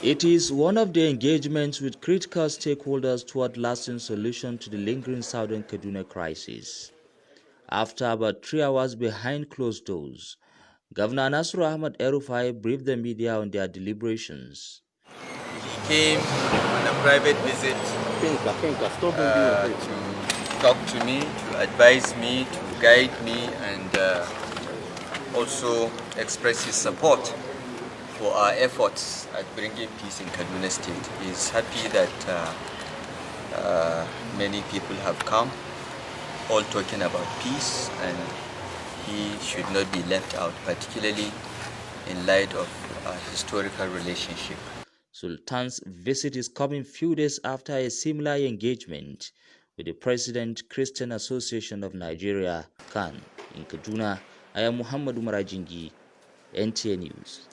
It is one of the engagements with critical stakeholders toward lasting solution to the lingering southern Kaduna crisis. After about 3 hours behind closed doors, Governor Nasir Elrufa'i briefed the media on their deliberations. He came on a private visit to talk to me, to advise me, to guide me, and also express his support for our efforts at bringing peace in Kaduna State. He is happy that many people have come, all talking about peace, and he should not be left out, particularly in light of our historical relationship. Sultan's visit is coming few days after a similar engagement with the President Christian Association of Nigeria, CAN, in Kaduna. I am Muhammad Umar Ajingi, NTA News.